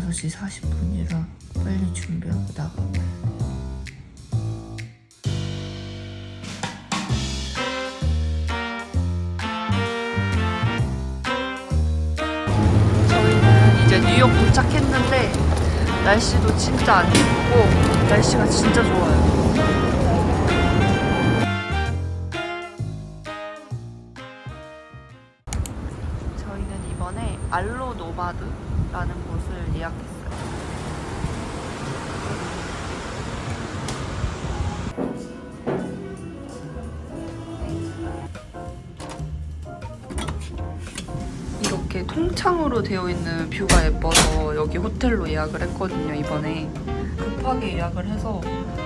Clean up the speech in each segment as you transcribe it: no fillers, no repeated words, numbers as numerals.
5시 40분이라 빨리 준비하고 나가봐요. 저희는 이제 뉴욕 도착했는데 날씨도 진짜 안 춥고 날씨가 진짜 좋아요. 저희는 이번에 알로 노마드라는 곳을 예약했어요. 이렇게 통창으로 되어 있는 뷰가 예뻐서 여기 호텔로 예약을 했거든요, 이번에. 급하게 예약을 해서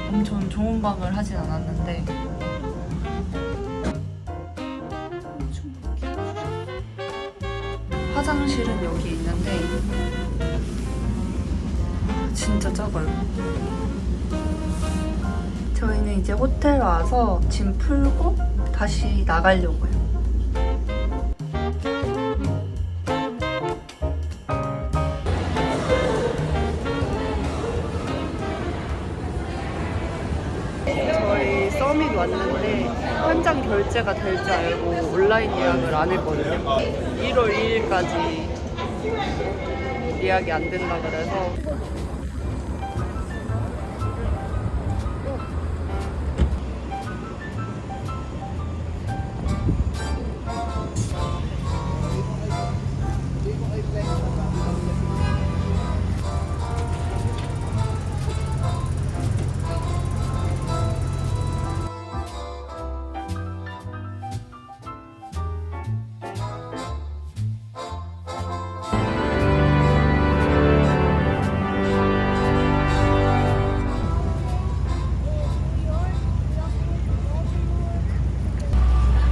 엄청 좋은 방을 하진 않았는데 화장실은 여기 있는데 진짜 작아요. 저희는 이제 호텔 와서 짐 풀고 다시 나가려고요. 저희 서밋 왔는데 현장 결제가 될 줄 알고 온라인 예약을 안 했거든요. 1월 2일까지 예약이 안 된다 그래서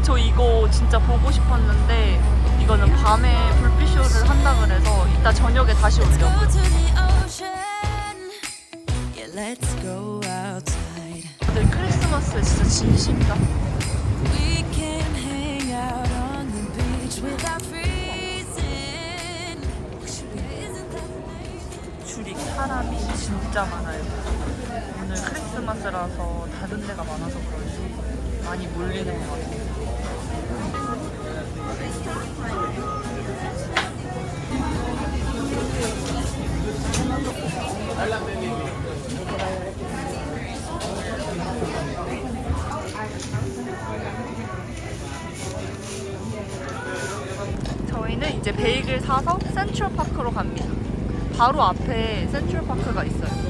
저 이거 진짜 보고 싶었는데 이거는 밤에 불빛쇼를 한다 그래서 이따 저녁에 다시 오려고요. 다들 크리스마스에 진짜 진심이다. 줄이 사람이 진짜 많아요. 오늘 크리스마스라서 다른 데가 많아서 그런지 많이 몰리는 것 같아요. 저희는 이제 베이글 사서 센트럴파크로 갑니다. 바로 앞에 센트럴파크가 있어요.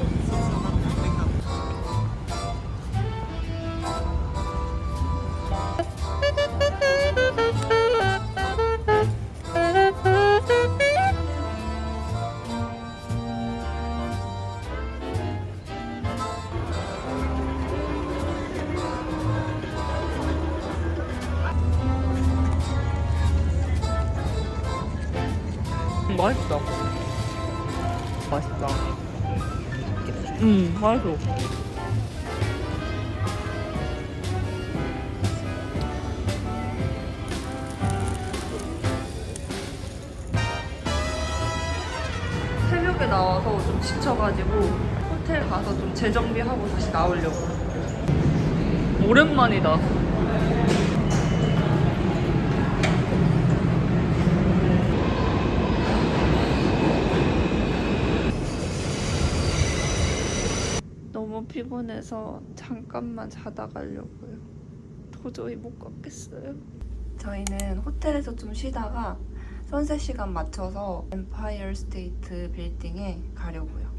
맛있다. 맛있다. 맛있어. 새벽에 나와서 좀 지쳐가지고 호텔 가서 좀 재정비하고 다시 나오려고. 오랜만이다. 너무 피곤해서 잠깐만 자다 가려고요. 도저히 못 걷겠어요. 저희는 호텔에서 좀 쉬다가 선셋 시간 맞춰서 엠파이어 스테이트 빌딩에 가려고요.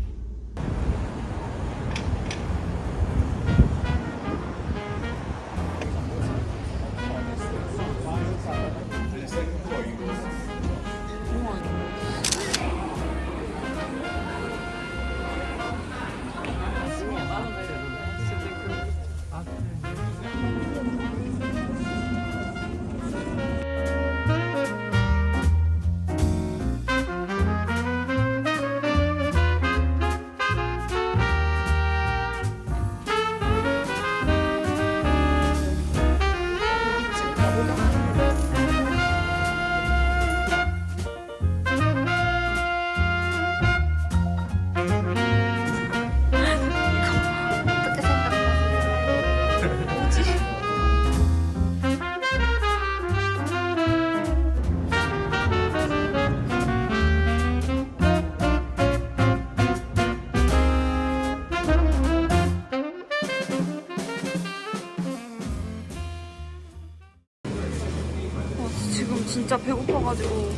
진짜 배고파가지고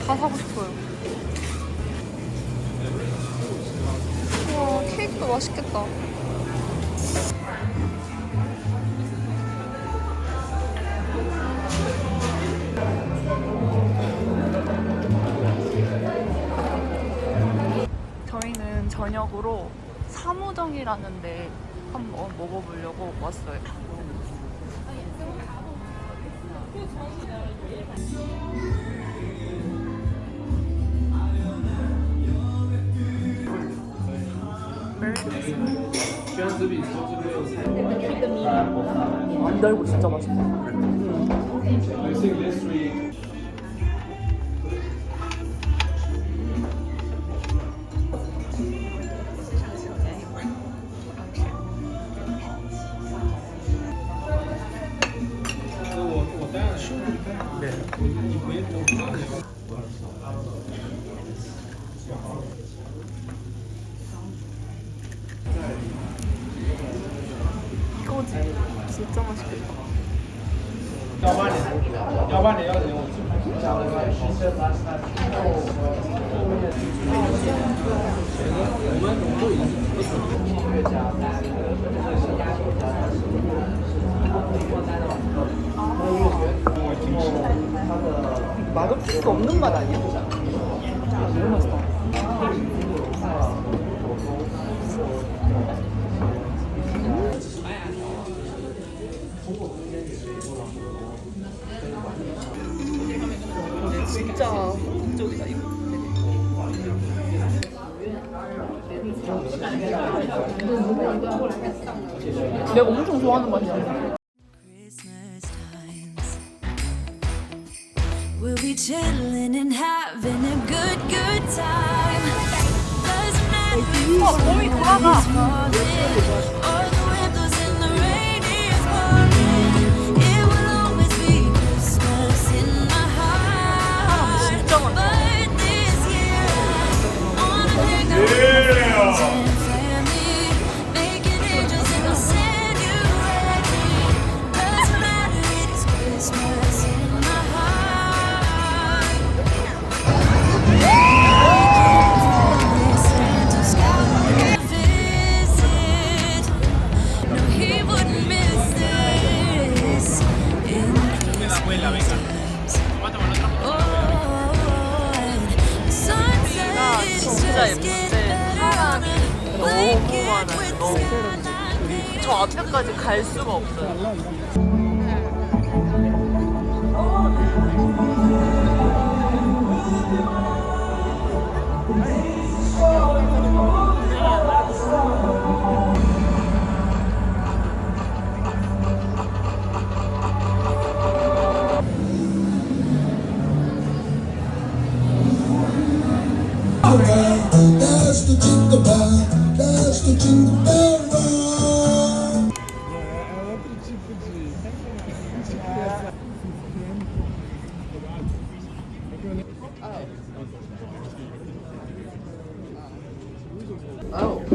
다 사고 싶어요. 우와, 케이크도 맛있겠다. 저희는 저녁으로 사무정이라는 데 한번 먹어보려고 왔어요. 안 달고 진짜 맛있다. 이거지. 진짜 맛있겠다. 맛없을 수 없는 맛 아니야? 너무 맛있다. 진짜 한국적이다 이거. 내가 엄청 좋아하는 맛이야. We'll be chilling and having a good time. Doesn't matter if 몸이 돌아가. it's falling or the windows in the rain is pouring. It will always be Christmas in my heart. 진짜 많다. But this year I wanna hang out with my friends and family, making angels in the January. Doesn't matter, it's Christmas in my heart. 진짜 예쁜데 사람이 너무 많아요. 너무. 저 앞에까지 갈 수가 없어요. That's the jingle bell, that's the jingle bell rock.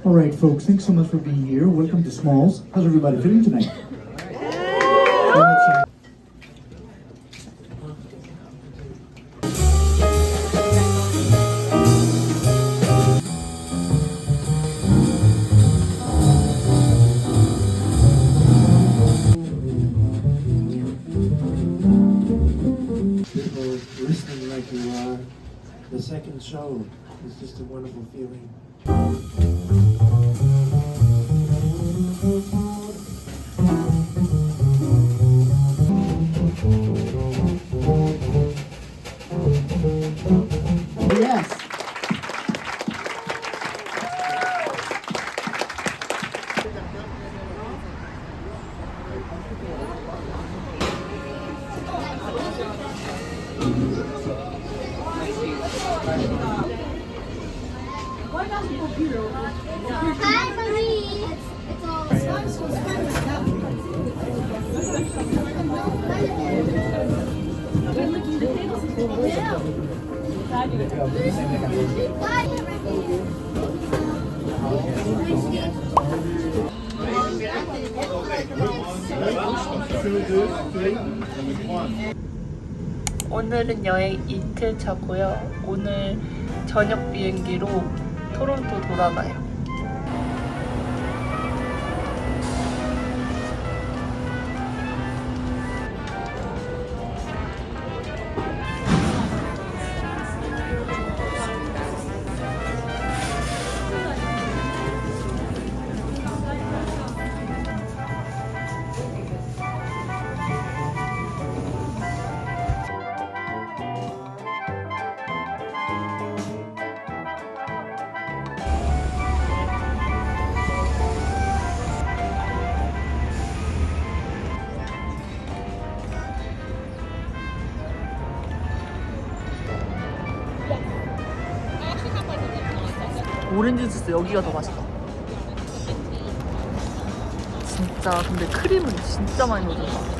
All right, folks, thanks so much for being here. Welcome to Smalls. How's everybody feeling tonight? People listening like you are. The second show is just a wonderful feeling. Yes. Hi, Marie. It's all 오늘은 여행 이틀 차고요. 오늘 저녁 비행기로 토론토 돌아가요. 오렌지 주스 여기가 더 맛있다. 진짜 근데 크림은 진짜 많이 넣어준다.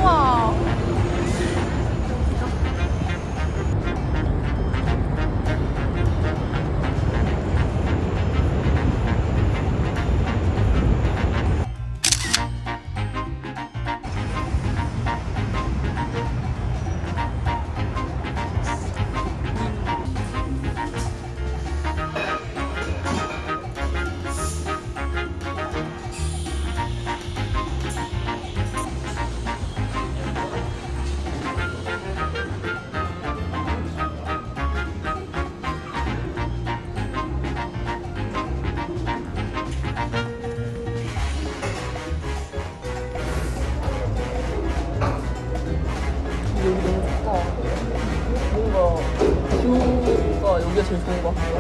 우와. 여기 너무 좋다. 뭔가 뷰가 여기가 제일 좋은 것 같아요.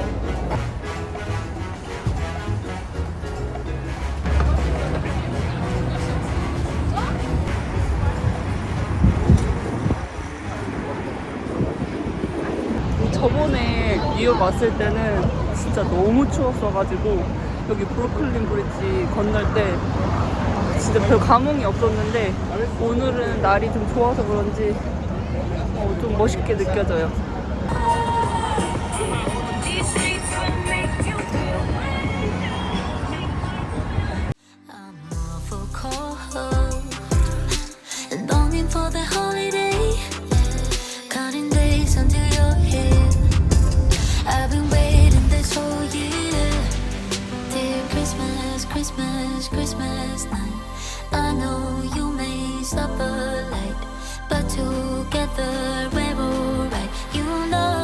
저번에 뉴욕 왔을 때는 진짜 너무 추웠어가지고 여기 브루클린 브릿지 건널 때 진짜 별 감흥이 없었는데 오늘은 날이 좀 좋아서 그런지 좀 멋있게 느껴져요. I'm awful cold and longing for the holiday. Counting days until you're here. I've been waiting this whole year. Dear Christmas, Christmas, Christmas night. I know you may stop a light, but together we're alright. You know